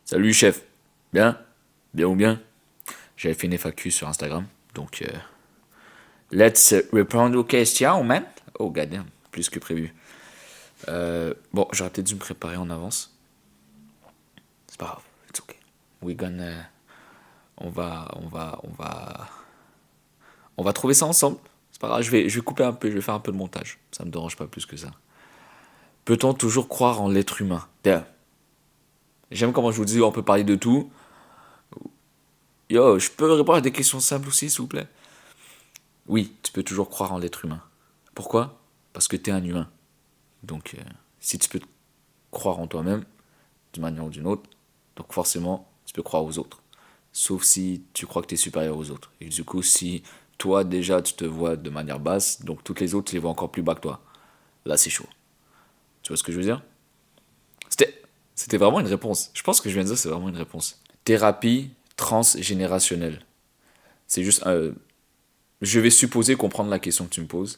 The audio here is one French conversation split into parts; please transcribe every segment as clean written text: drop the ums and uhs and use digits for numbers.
Salut chef, bien? Bien ou bien? J'avais fait une FAQ sur Instagram, donc let's répondre aux questions, man. Oh goddamn, plus que prévu. Bon, j'aurais peut-être dû me préparer en avance. C'est pas grave, it's okay. We gonna, on va trouver ça ensemble. C'est pas grave, je vais couper un peu, je vais faire un peu de montage. Ça me dérange pas plus que ça. Peut-on toujours croire en l'être humain? Damn. J'aime comment je vous dis, on peut parler de tout. Yo, je peux répondre à des questions simples aussi, s'il vous plaît? Oui, tu peux toujours croire en l'être humain. Pourquoi? Parce que tu es un humain. Donc, si tu peux croire en toi-même, d'une manière ou d'une autre, donc forcément, tu peux croire aux autres. Sauf si tu crois que tu es supérieur aux autres. Et du coup, si toi, déjà, tu te vois de manière basse, donc toutes les autres, tu les vois encore plus bas que toi. Là, c'est chaud. Tu vois ce que je veux dire? C'était vraiment une réponse. Je pense que je viens de dire, c'est vraiment une réponse. Thérapie transgénérationnelle. C'est juste... je vais supposer comprendre la question que tu me poses.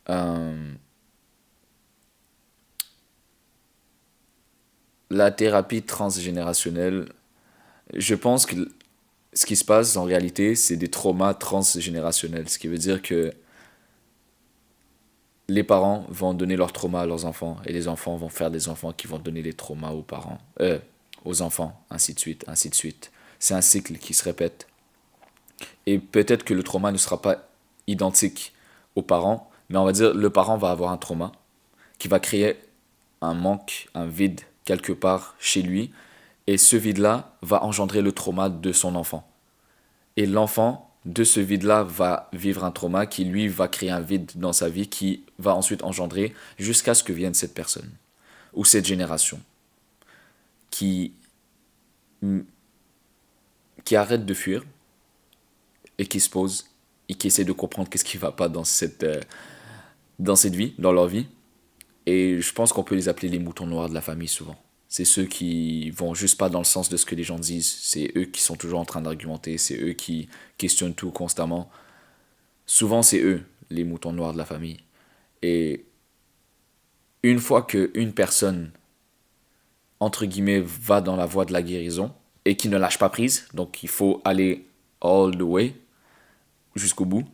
Euh, la thérapie transgénérationnelle, je pense que ce qui se passe en réalité, c'est des traumas transgénérationnels. Ce qui veut dire que les parents vont donner leurs traumas à leurs enfants et les enfants vont faire des enfants qui vont donner les traumas aux parents, aux enfants, ainsi de suite, ainsi de suite. C'est un cycle qui se répète. Et peut-être que le trauma ne sera pas identique aux parents, mais on va dire le parent va avoir un trauma qui va créer un manque, un vide quelque part chez lui, et ce vide-là va engendrer le trauma de son enfant. Et l'enfant, de ce vide-là, va vivre un trauma qui, lui, va créer un vide dans sa vie qui va ensuite engendrer jusqu'à ce que vienne cette personne, ou cette génération, qui, qui arrête de fuir et qui se pose et qui essaie de comprendre qu'est-ce qui va pas dans cette vie, dans leur vie. Et je pense qu'on peut les appeler les moutons noirs de la famille souvent. C'est ceux qui vont juste pas dans le sens de ce que les gens disent. C'est eux qui sont toujours en train d'argumenter. C'est eux qui questionnent tout constamment. Souvent, c'est eux, les moutons noirs de la famille. Et une fois qu'une personne, entre guillemets, va dans la voie de la guérison et qui ne lâche pas prise, donc il faut aller all the way, jusqu'au bout,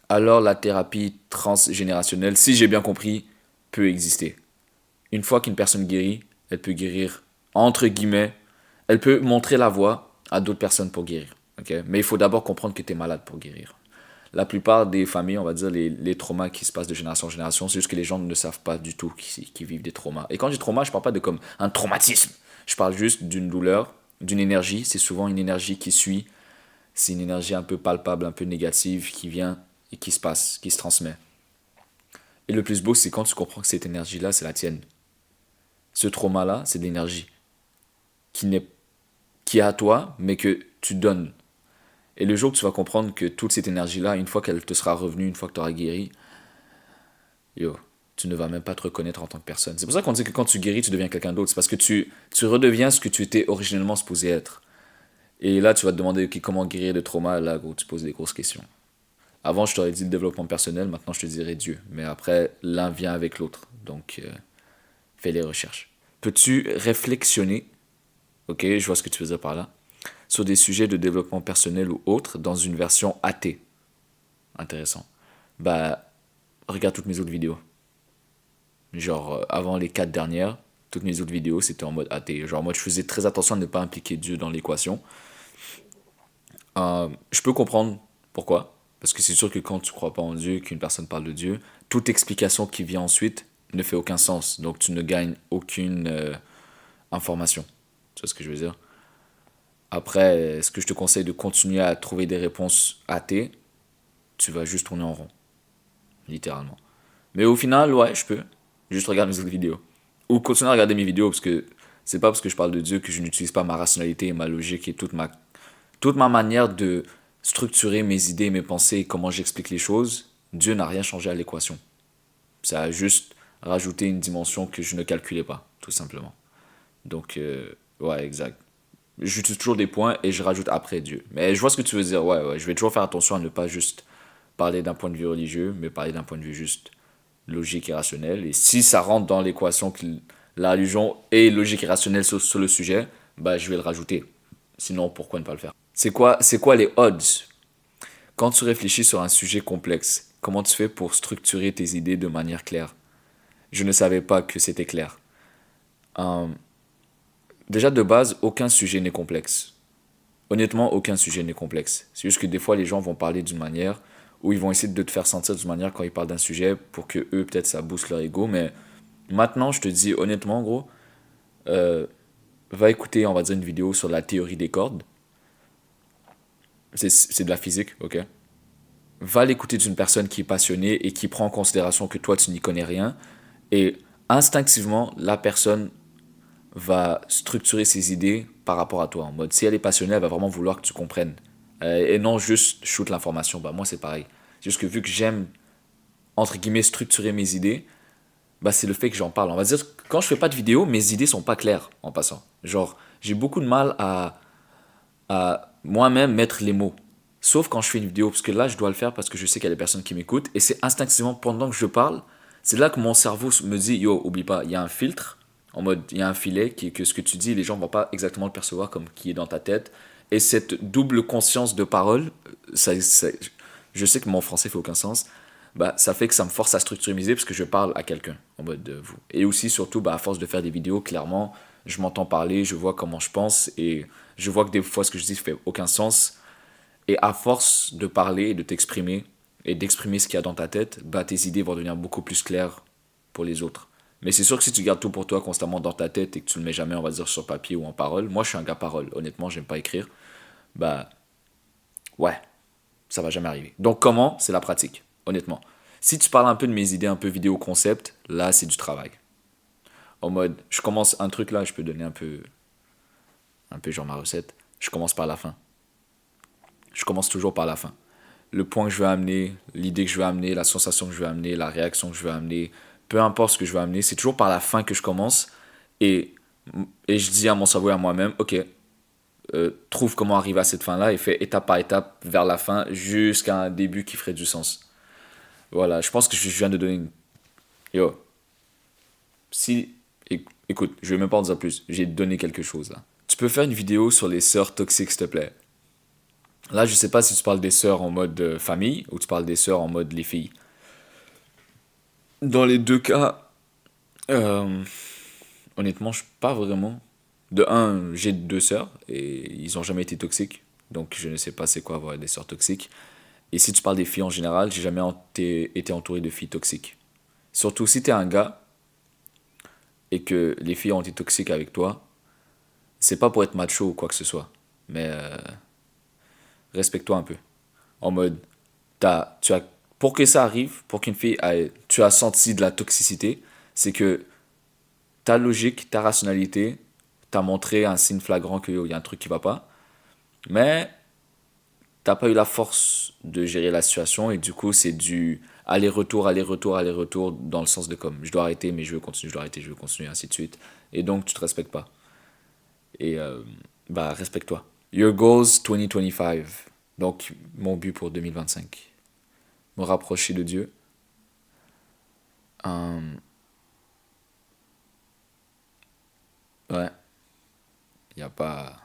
alors la thérapie transgénérationnelle, si j'ai bien compris, peut exister. Une fois qu'une personne guérit, elle peut guérir, entre guillemets, elle peut montrer la voie à d'autres personnes pour guérir. Okay? Mais il faut d'abord comprendre que tu es malade pour guérir. La plupart des familles, on va dire, les traumas qui se passent de génération en génération, c'est juste que les gens ne savent pas du tout qu'ils vivent des traumas. Et quand je dis trauma, je ne parle pas de comme un traumatisme. Je parle juste d'une douleur, d'une énergie. C'est souvent une énergie qui suit. C'est une énergie un peu palpable, un peu négative qui vient et qui se passe, qui se transmet. Et le plus beau, c'est quand tu comprends que cette énergie-là, c'est la tienne. Ce trauma-là, c'est de l'énergie qui n'est qui est à toi, mais que tu donnes. Et le jour que tu vas comprendre que toute cette énergie-là, une fois qu'elle te sera revenue, une fois que tu auras guéri, yo, tu ne vas même pas te reconnaître en tant que personne. C'est pour ça qu'on dit que quand tu guéris, tu deviens quelqu'un d'autre. C'est parce que tu redeviens ce que tu étais originellement supposé être. Et là, tu vas te demander okay, comment guérir de trauma. Là, gros, tu poses des grosses questions. Avant, je t'aurais dit le développement personnel. Maintenant, je te dirais Dieu. Mais après, l'un vient avec l'autre. Donc, fais les recherches. Peux-tu réflexionner, ok, je vois ce que tu veux dire par là, sur des sujets de développement personnel ou autres dans une version athée? Intéressant. Bah, regarde toutes mes autres vidéos. Genre, avant les 4 dernières, toutes mes autres vidéos, c'était en mode athée. Genre, moi, je faisais très attention à ne pas impliquer Dieu dans l'équation. Je peux comprendre pourquoi. Parce que c'est sûr que quand tu crois pas en Dieu, qu'une personne parle de Dieu, toute explication qui vient ensuite ne fait aucun sens. Donc, tu ne gagnes aucune information. Tu vois ce que je veux dire? Après, est-ce que je te conseille de continuer à trouver des réponses athées? Tu vas juste tourner en rond, littéralement. Mais au final, ouais, je peux. Juste regarde mes autres vidéos. Ou continuer à regarder mes vidéos, parce que c'est pas parce que je parle de Dieu que je n'utilise pas ma rationalité et ma logique et toute ma manière de structurer mes idées, mes pensées et comment j'explique les choses. Dieu n'a rien changé à l'équation. Ça a juste rajouté une dimension que je ne calculais pas, tout simplement. Donc, ouais, exact. J'utilise toujours des points et je rajoute après Dieu. Mais je vois ce que tu veux dire, ouais, ouais. Je vais toujours faire attention à ne pas juste parler d'un point de vue religieux, mais parler d'un point de vue juste logique et rationnel. Et si ça rentre dans l'équation que la religion est logique et rationnelle sur le sujet, bah je vais le rajouter. Sinon, pourquoi ne pas le faire? C'est quoi les odds? Quand tu réfléchis sur un sujet complexe, comment tu fais pour structurer tes idées de manière claire? Je ne savais pas que c'était clair. Euh, Déjà de base, aucun sujet n'est complexe. Honnêtement, aucun sujet n'est complexe. C'est juste que des fois, les gens vont parler d'une manière où ils vont essayer de te faire sentir d'une manière quand ils parlent d'un sujet pour que eux, peut-être, ça booste leur ego. Mais maintenant, je te dis honnêtement, gros, euh, va écouter, on va dire, une vidéo sur la théorie des cordes. C'est de la physique, ok? Va l'écouter d'une personne qui est passionnée et qui prend en considération que toi, tu n'y connais rien. Et instinctivement, la personne va structurer ses idées par rapport à toi. En mode, si elle est passionnée, elle va vraiment vouloir que tu comprennes. Et non juste shoot l'information. Bah, moi, c'est pareil. C'est juste que vu que j'aime, entre guillemets, structurer mes idées, bah, c'est le fait que j'en parle. On va dire que quand je fais pas de vidéo, mes idées sont pas claires en passant. Genre, j'ai beaucoup de mal à moi-même mettre les mots. Sauf quand je fais une vidéo, parce que là, je dois le faire parce que je sais qu'il y a des personnes qui m'écoutent. Et c'est instinctivement, pendant que je parle, c'est là que mon cerveau me dit, yo, oublie pas, il y a un filtre, en mode, il y a un filet, que ce que tu dis, les gens vont pas exactement le percevoir comme qui est dans ta tête. Et cette double conscience de parole, je sais que mon français fait aucun sens, bah, ça fait que ça me force à structurer mes idées parce que je parle à quelqu'un, en mode de vous. Et aussi, surtout, bah, à force de faire des vidéos, clairement, je m'entends parler, je vois comment je pense et je vois que des fois, ce que je dis ne fait aucun sens. Et à force de parler et de t'exprimer et d'exprimer ce qu'il y a dans ta tête, bah, tes idées vont devenir beaucoup plus claires pour les autres. Mais c'est sûr que si tu gardes tout pour toi constamment dans ta tête et que tu le mets jamais, on va dire, sur papier ou en parole, moi je suis un gars parole, honnêtement, j'aime pas écrire, bah ouais, ça va jamais arriver. Donc comment? C'est la pratique, honnêtement. Si tu parles un peu de mes idées un peu vidéo concept, là c'est du travail. En mode, je commence un truc là, je peux donner un peu genre ma recette. Je commence par la fin. Je commence toujours par la fin. Le point que je veux amener, l'idée que je veux amener, la sensation que je veux amener, la réaction que je veux amener, peu importe ce que je veux amener, c'est toujours par la fin que je commence. Et, et je dis à mon cerveau et à moi-même, ok, trouve comment arriver à cette fin-là et fais étape par étape vers la fin jusqu'à un début qui ferait du sens. Voilà, je pense que je viens de donner une... Yo, si... Écoute, je vais même pas en dire plus, j'ai donné quelque chose là. Tu peux faire une vidéo sur les sœurs toxiques, s'il te plaît. Là, je sais pas si tu parles des sœurs en mode famille ou tu parles des sœurs en mode les filles. Dans les deux cas, euh, honnêtement, je pas vraiment. De un, j'ai deux sœurs et ils ont jamais été toxiques. Donc je ne sais pas c'est quoi avoir des sœurs toxiques. Et si tu parles des filles en général, j'ai jamais été entouré de filles toxiques. Surtout si t'es un gars et que les filles ont été toxiques avec toi, c'est pas pour être macho ou quoi que ce soit. Mais respecte-toi un peu. En mode, tu as, pour que ça arrive, pour qu'une fille ait, tu as senti de la toxicité, c'est que ta logique, ta rationalité t'a montré un signe flagrant qu'il y a un truc qui va pas, mais t'as pas eu la force de gérer la situation et du coup c'est du aller-retour, aller-retour, aller-retour dans le sens de comme je dois arrêter mais je veux continuer, je dois arrêter, je veux continuer, ainsi de suite. Et donc tu te respectes pas. Et bah respecte-toi. Your goals 2025. Donc mon but pour 2025. Me rapprocher de Dieu. Ouais, il y a pas...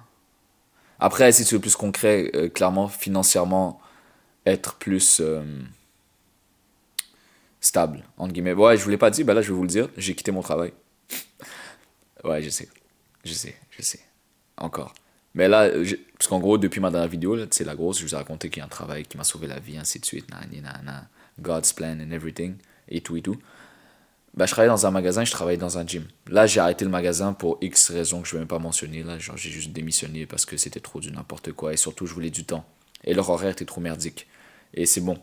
Après, si tu veux plus concret, clairement, financièrement, être plus stable, entre guillemets. Ouais, je vous l'ai pas dit, bah là, je vais vous le dire. J'ai quitté mon travail. Ouais, je sais. Je sais. Encore. Mais là, parce qu'en gros, depuis ma dernière vidéo, là, c'est la grosse, je vous ai raconté qu'il y a un travail qui m'a sauvé la vie, ainsi de suite, nanani, nanana, God's plan and everything, et tout et tout. Bah, je travaillais dans un magasin, je travaillais dans un gym. Là, j'ai arrêté le magasin pour X raisons que je ne vais même pas mentionner. Là, genre, j'ai juste démissionné parce que c'était trop du n'importe quoi. Et surtout, je voulais du temps. Et leur horaire était trop merdique. Et c'est bon.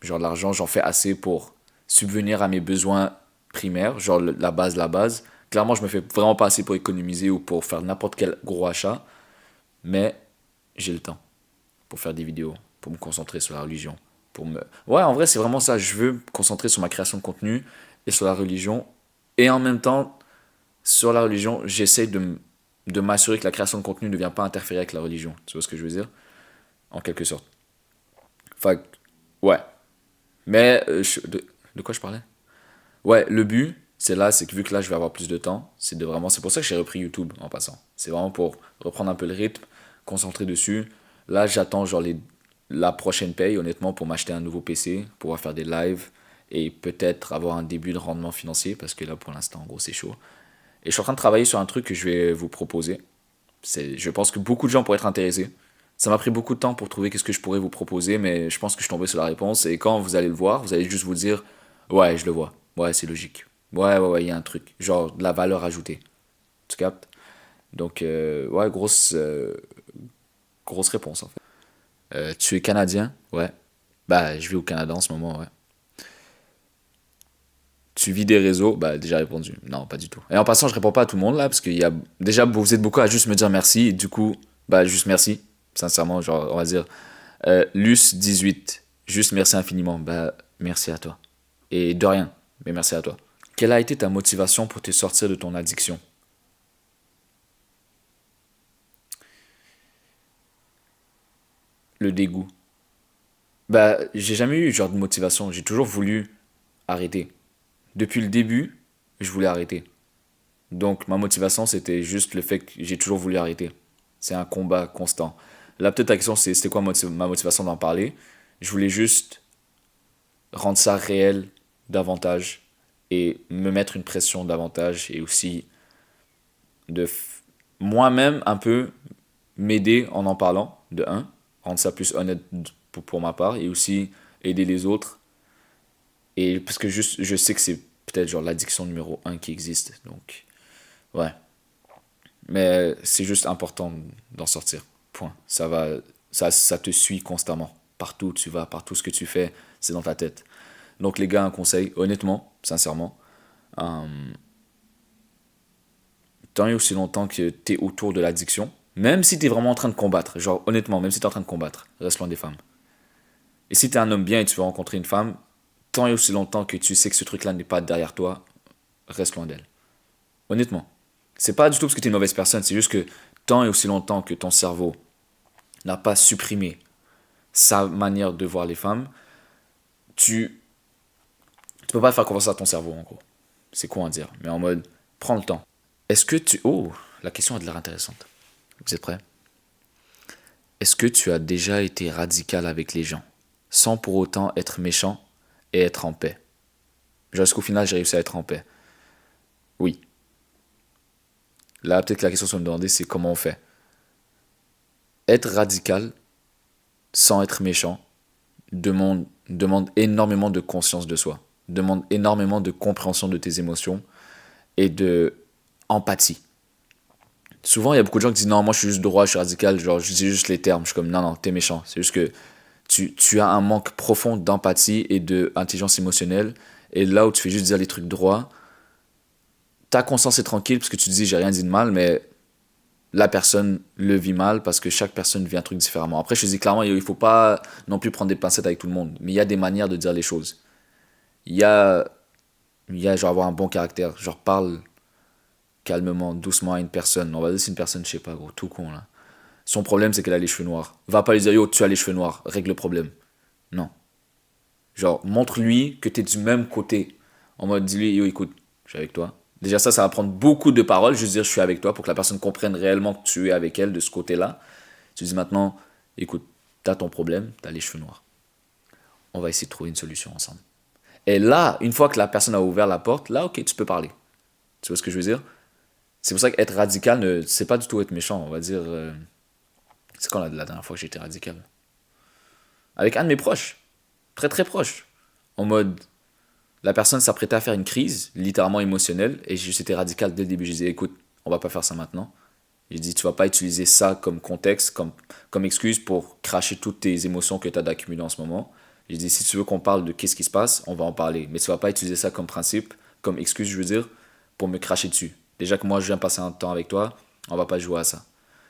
Genre, l'argent, j'en fais assez pour subvenir à mes besoins primaires. Genre, la base. Clairement, je me fais vraiment pas assez pour économiser ou pour faire n'importe quel gros achat. Mais j'ai le temps pour faire des vidéos, pour me concentrer sur la religion. Pour me... Ouais, en vrai, c'est vraiment ça. Je veux me concentrer sur ma création de contenu et sur la religion. Et en même temps, sur la religion, j'essaie de m'assurer que la création de contenu ne vient pas interférer avec la religion. Tu vois ce que je veux dire? En quelque sorte. Enfin, ouais. Mais, de quoi je parlais? Ouais, le but, C'est là, c'est que vu que là, je vais avoir plus de temps, c'est pour ça que j'ai repris YouTube en passant. C'est vraiment pour reprendre un peu le rythme, concentrer dessus. Là, j'attends genre la prochaine paye, honnêtement, pour m'acheter un nouveau PC, pouvoir faire des lives et peut-être avoir un début de rendement financier parce que là, pour l'instant, en gros, c'est chaud. Et je suis en train de travailler sur un truc que je vais vous proposer. Je pense que beaucoup de gens pourraient être intéressés. Ça m'a pris beaucoup de temps pour trouver qu'est-ce que je pourrais vous proposer, mais je pense que je suis tombé sur la réponse. Et quand vous allez le voir, vous allez juste vous dire, ouais, je le vois. Ouais, c'est logique. Ouais, il y a un truc. Genre de la valeur ajoutée. Tu captes? Donc, ouais, grosse réponse en fait. Tu es Canadien? Ouais. Bah, je vis au Canada en ce moment, ouais. Tu vis des réseaux? Bah, déjà répondu. Non, pas du tout. Et en passant, je réponds pas à tout le monde là, parce qu'il y a. Déjà, vous êtes beaucoup à juste me dire merci, et du coup, bah, juste merci. Sincèrement, genre, on va dire. Luce 18, juste merci infiniment. Bah, merci à toi. Et de rien, mais merci à toi. Quelle a été ta motivation pour te sortir de ton addiction? Le dégoût. Bah, j'ai jamais eu genre de motivation. J'ai toujours voulu arrêter. Depuis le début, je voulais arrêter. Donc ma motivation, c'était juste le fait que j'ai toujours voulu arrêter. C'est un combat constant. Là, peut-être la question, c'était quoi ma motivation d'en parler? Je voulais juste rendre ça réel davantage et me mettre une pression davantage et aussi de moi-même un peu m'aider en parlant, de un, rendre ça plus honnête pour ma part et aussi aider les autres. Et parce que juste, je sais que c'est peut-être genre l'addiction numéro un qui existe. Donc, ouais. Mais c'est juste important d'en sortir. Point. Ça te suit constamment. Partout où tu vas, partout ce que tu fais, c'est dans ta tête. Donc les gars, un conseil, honnêtement, sincèrement, euh, tant et aussi longtemps que tu es autour de l'addiction, même si tu es vraiment en train de combattre, genre honnêtement, même si tu es en train de combattre, reste loin des femmes. Et si tu es un homme bien et tu veux rencontrer une femme, tant et aussi longtemps que tu sais que ce truc-là n'est pas derrière toi, reste loin d'elle. Honnêtement. C'est pas du tout parce que tu es une mauvaise personne, c'est juste que tant et aussi longtemps que ton cerveau n'a pas supprimé sa manière de voir les femmes, tu tu peux pas faire confiance à ton cerveau en gros. C'est quoi à dire, mais en mode prends le temps. Est-ce que tu Oh, la question a de l'air intéressante. Vous êtes prêts? Est-ce que tu as déjà été radical avec les gens sans pour autant être méchant et être en paix? Genre est-ce qu'au final j'ai réussi à être en paix? Oui. Là peut-être que la question que me demander c'est comment on fait. Être radical sans être méchant demande énormément de conscience de soi, demande énormément de compréhension de tes émotions et de empathie. Souvent, il y a beaucoup de gens qui disent non, moi je suis juste droit, je suis radical, genre je dis juste les termes. Je suis comme non, t'es méchant. C'est juste que tu as un manque profond d'empathie et d'intelligence émotionnelle. Et là où tu fais juste dire les trucs droits, ta conscience est tranquille parce que tu te dis j'ai rien dit de mal, mais la personne le vit mal parce que chaque personne vit un truc différemment. Après, je te dis clairement, il faut pas non plus prendre des pincettes avec tout le monde, mais il y a des manières de dire les choses. Il y a, il y a genre avoir un bon caractère, genre parle calmement, doucement à une personne. On va dire c'est une personne, je sais pas, gros, tout con là. Son problème, c'est qu'elle a les cheveux noirs. Va pas lui dire yo, tu as les cheveux noirs, règle le problème. Non. Genre, montre-lui que t'es du même côté. En mode, dis-lui yo, écoute, je suis avec toi. Déjà, ça va prendre beaucoup de paroles, juste dire je suis avec toi pour que la personne comprenne réellement que tu es avec elle de ce côté-là. Tu dis maintenant, écoute, t'as ton problème, t'as les cheveux noirs. On va essayer de trouver une solution ensemble. Et là, une fois que la personne a ouvert la porte, là, ok, tu peux parler. Tu vois ce que je veux dire? C'est pour ça qu'être radical, c'est pas du tout être méchant. On va dire. C'est quand la dernière fois que j'ai été radical? Avec un de mes proches. Très très proche. En mode. La personne s'apprêtait à faire une crise, littéralement émotionnelle, et j'ai juste été radical dès le début. Je disais, écoute, on va pas faire ça maintenant. J'ai dit, tu vas pas utiliser ça comme contexte, comme excuse pour cracher toutes tes émotions que tu as d'accumuler en ce moment. J'ai dit, si tu veux qu'on parle de qu'est-ce qui se passe, on va en parler. Mais tu vas pas utiliser ça comme principe, comme excuse, je veux dire, pour me cracher dessus. Déjà que moi, je viens passer un temps avec toi, on va pas jouer à ça.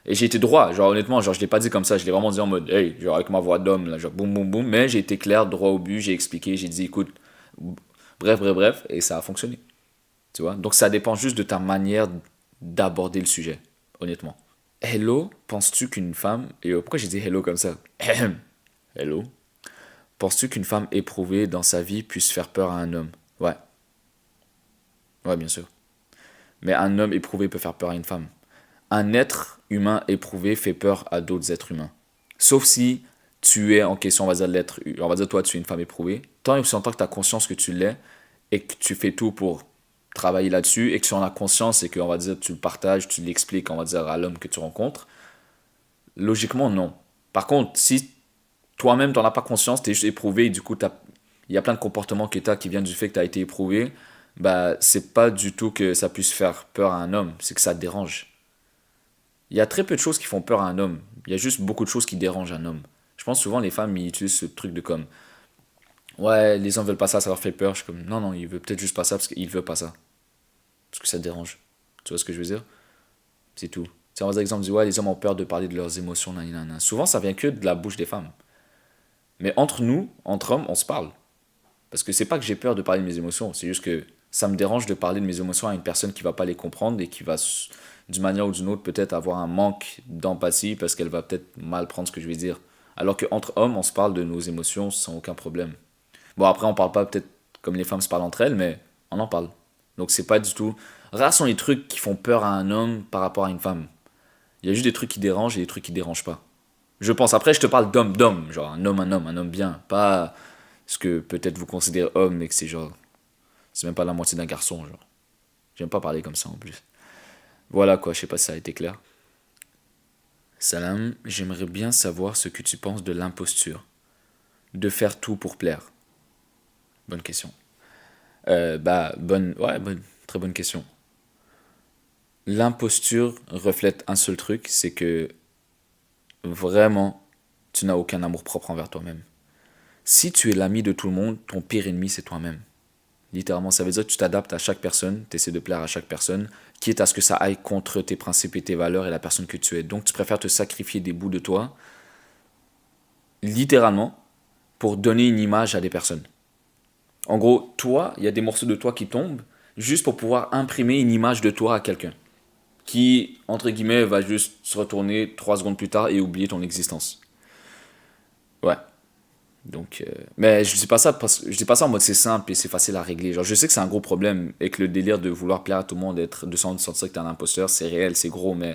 Et j'ai été droit, genre honnêtement, genre je l'ai pas dit comme ça, je l'ai vraiment dit en mode, hey, genre avec ma voix d'homme, là, genre boum boum boum, mais j'ai été clair, droit au but, j'ai expliqué, j'ai dit, écoute, bref, et ça a fonctionné. Tu vois? Donc ça dépend juste de ta manière d'aborder le sujet, honnêtement. Hello, penses-tu qu'une femme. Pourquoi j'ai dit hello comme ça? Hello. Penses-tu qu'une femme éprouvée dans sa vie puisse faire peur à un homme? Ouais. Ouais, bien sûr. Mais un homme éprouvé peut faire peur à une femme. Un être humain éprouvé fait peur à d'autres êtres humains. Sauf si tu es en question, on va dire, on va dire toi, tu es une femme éprouvée. Tant et aussi longtemps que tu as conscience que tu l'es et que tu fais tout pour travailler là-dessus et que tu en as conscience et que, on va dire, tu le partages, tu l'expliques, on va dire, à l'homme que tu rencontres, logiquement, non. Par contre, si toi-même, tu n'en as pas conscience, tu es juste éprouvé et du coup, il y a plein de comportements que tu as qui viennent du fait que tu as été éprouvé, bah, c'est pas du tout que ça puisse faire peur à un homme, c'est que ça te dérange. Il y a très peu de choses qui font peur à un homme. Il y a juste beaucoup de choses qui dérangent un homme. Je pense souvent les femmes ils utilisent ce truc de comme ouais, les hommes veulent pas ça, ça leur fait peur. Je suis comme non, non, il veut peut-être juste pas ça parce qu'il veut pas ça. Parce que ça te dérange. Tu vois ce que je veux dire? C'est tout. C'est on va dire exemple, ouais, les hommes ont peur de parler de leurs émotions, nanana. Souvent ça vient que de la bouche des femmes. Mais entre nous, entre hommes, on se parle. Parce que c'est pas que j'ai peur de parler de mes émotions, c'est juste que ça me dérange de parler de mes émotions à une personne qui va pas les comprendre et qui va, d'une manière ou d'une autre, peut-être avoir un manque d'empathie parce qu'elle va peut-être mal prendre ce que je vais dire. Alors qu'entre hommes, on se parle de nos émotions sans aucun problème. Bon, après, on parle pas peut-être comme les femmes se parlent entre elles, mais on en parle. Donc c'est pas du tout. Rares sont les trucs qui font peur à un homme par rapport à une femme. Il y a juste des trucs qui dérangent et des trucs qui dérangent pas. Je pense. Après, je te parle d'homme, genre un homme bien. Pas ce que peut-être vous considérez homme, mais que c'est genre. C'est même pas la moitié d'un garçon, genre. J'aime pas parler comme ça en plus. Voilà quoi, je sais pas si ça a été clair. Salam, j'aimerais bien savoir ce que tu penses de l'imposture. De faire tout pour plaire. Bonne question. Très bonne question. L'imposture reflète un seul truc, c'est que vraiment, tu n'as aucun amour propre envers toi-même. Si tu es l'ami de tout le monde, ton pire ennemi, c'est toi-même. Littéralement, ça veut dire que tu t'adaptes à chaque personne, tu essaies de plaire à chaque personne, quitte à ce que ça aille contre tes principes et tes valeurs et la personne que tu es. Donc tu préfères te sacrifier des bouts de toi, littéralement, pour donner une image à des personnes. En gros, toi, il y a des morceaux de toi qui tombent, juste pour pouvoir imprimer une image de toi à quelqu'un, qui, entre guillemets, va juste se retourner 3 secondes plus tard et oublier ton existence. Ouais. Donc, mais je dis pas ça parce je dis pas ça en mode c'est simple et c'est facile à régler. Genre, je sais que c'est un gros problème et que le délire de vouloir plaire à tout le monde, de sentir que t'es un imposteur, c'est réel, c'est gros, mais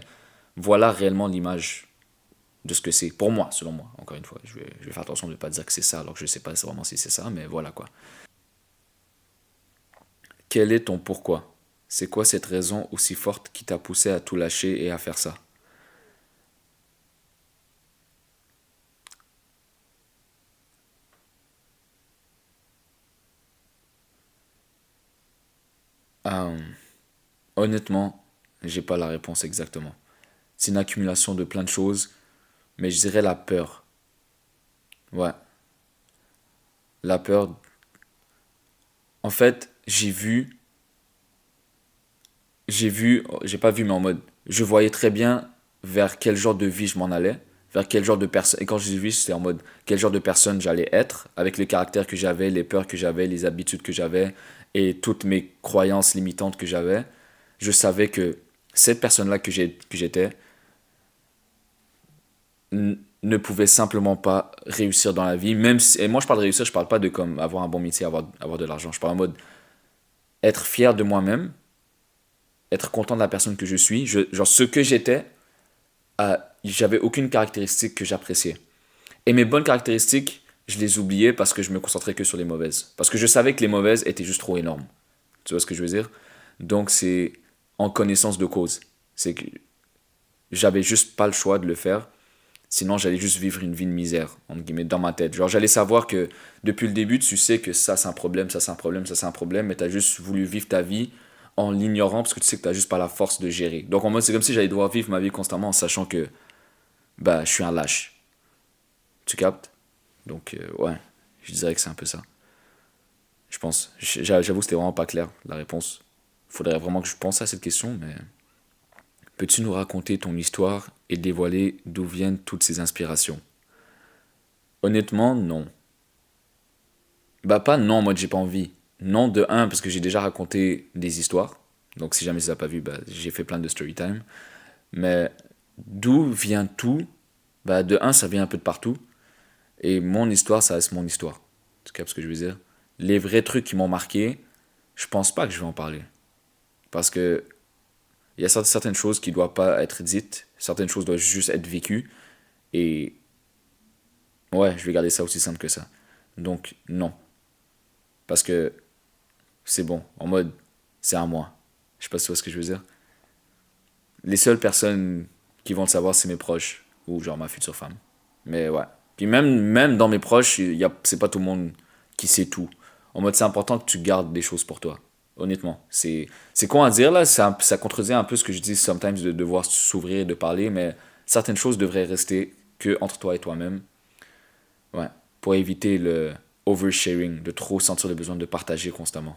voilà réellement l'image de ce que c'est. Pour moi, selon moi, encore une fois. Je vais faire attention de ne pas dire que c'est ça alors que je sais pas vraiment si c'est ça, mais voilà quoi. Quel est ton pourquoi? C'est quoi cette raison aussi forte qui t'a poussé à tout lâcher et à faire ça? Euh, Honnêtement, j'ai pas la réponse exactement. C'est une accumulation de plein de choses, mais je dirais la peur. Ouais, la peur. En fait, j'ai pas vu, mais en mode, je voyais très bien vers quel genre de vie je m'en allais, vers quel genre de personne. Et quand je dis vie, c'est en mode quel genre de personne j'allais être, avec les caractères que j'avais, les peurs que j'avais, les habitudes que j'avais et toutes mes croyances limitantes que j'avais. Je savais que cette personne-là que j'étais ne pouvait simplement pas réussir dans la vie, même si, et moi je parle de réussir, je parle pas de comme avoir un bon métier, avoir de l'argent, je parle en mode être fier de moi-même, être content de la personne que je suis, genre ce que j'étais, j'avais aucune caractéristique que j'appréciais. Et mes bonnes caractéristiques, je les oubliais parce que je me concentrais que sur les mauvaises. Parce que je savais que les mauvaises étaient juste trop énormes. Tu vois ce que je veux dire? Donc c'est en connaissance de cause. C'est que j'avais juste pas le choix de le faire. Sinon, j'allais juste vivre une vie de misère, entre guillemets, dans ma tête. Genre, j'allais savoir que depuis le début, tu sais que ça, c'est un problème, ça, c'est un problème, ça, c'est un problème, mais t'as juste voulu vivre ta vie en l'ignorant parce que tu sais que t'as juste pas la force de gérer. Donc, en mode, c'est comme si j'allais devoir vivre ma vie constamment en sachant que, bah, je suis un lâche. Tu captes? Donc, ouais, je dirais que c'est un peu ça. Je pense. J'avoue que c'était vraiment pas clair, la réponse. Faudrait vraiment que je pense à cette question, mais peux-tu nous raconter ton histoire et dévoiler d'où viennent toutes ces inspirations? Honnêtement, non. Bah pas non, moi j'ai pas envie. Non de un, parce que j'ai déjà raconté des histoires. Donc si jamais tu n'as pas vu, bah, j'ai fait plein de story time. Mais d'où vient tout? Bah de un, ça vient un peu de partout. Et mon histoire, ça reste mon histoire. Tu captes ce que je veux dire? Les vrais trucs qui m'ont marqué, je pense pas que je vais en parler. Parce que il y a certaines choses qui ne doivent pas être dites, certaines choses doivent juste être vécues. Et ouais, je vais garder ça aussi simple que ça. Donc, non. Parce que c'est bon, en mode, c'est à moi. Je sais pas si tu vois ce que je veux dire. Les seules personnes qui vont le savoir, c'est mes proches, ou genre ma future femme. Mais ouais. Puis même dans mes proches, c'est pas tout le monde qui sait tout. En mode, c'est important que tu gardes des choses pour toi. Honnêtement. C'est con à dire là, ça contredit un peu ce que je dis sometimes de devoir s'ouvrir et de parler, mais certaines choses devraient rester que entre toi et toi-même. Ouais. Pour éviter le oversharing, de trop sentir le besoin de partager constamment.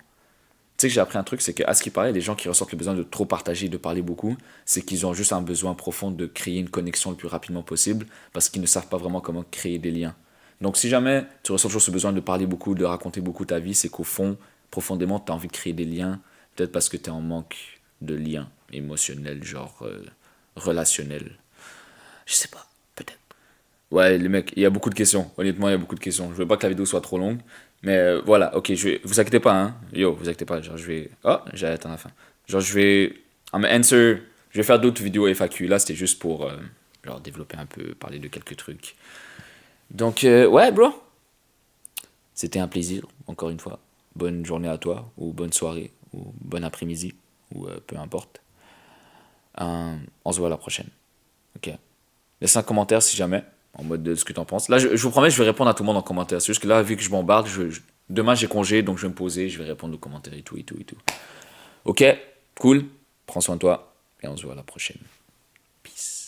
Tu sais que j'ai appris un truc, c'est qu'à ce qui paraît, les gens qui ressentent le besoin de trop partager et de parler beaucoup, c'est qu'ils ont juste un besoin profond de créer une connexion le plus rapidement possible parce qu'ils ne savent pas vraiment comment créer des liens. Donc si jamais tu ressens toujours ce besoin de parler beaucoup, de raconter beaucoup ta vie, c'est qu'au fond, profondément, tu as envie de créer des liens, peut-être parce que tu es en manque de liens émotionnels, genre relationnels. Je sais pas, peut-être. Ouais, les mecs, il y a beaucoup de questions. Honnêtement, il y a beaucoup de questions. Je veux pas que la vidéo soit trop longue. Mais voilà, ok, vous inquiétez pas, hein. Yo, vous inquiétez pas. Genre, je vais. Oh, j'ai atteint la fin. Genre, je vais. I'm gonna answer. Je vais faire d'autres vidéos FAQ. Là, c'était juste pour genre, développer un peu, parler de quelques trucs. Donc, ouais, bro. C'était un plaisir, encore une fois. Bonne journée à toi, ou bonne soirée, ou bon après-midi, ou peu importe. On se voit à la prochaine. Ok. Laisse un commentaire si jamais, en mode de ce que tu en penses. Là, je vous promets, je vais répondre à tout le monde en commentaire. C'est juste que là, vu que je m'embarque, demain j'ai congé, donc je vais me poser, je vais répondre aux commentaires et tout, et tout, et tout. Ok, cool, prends soin de toi, et on se voit à la prochaine. Peace.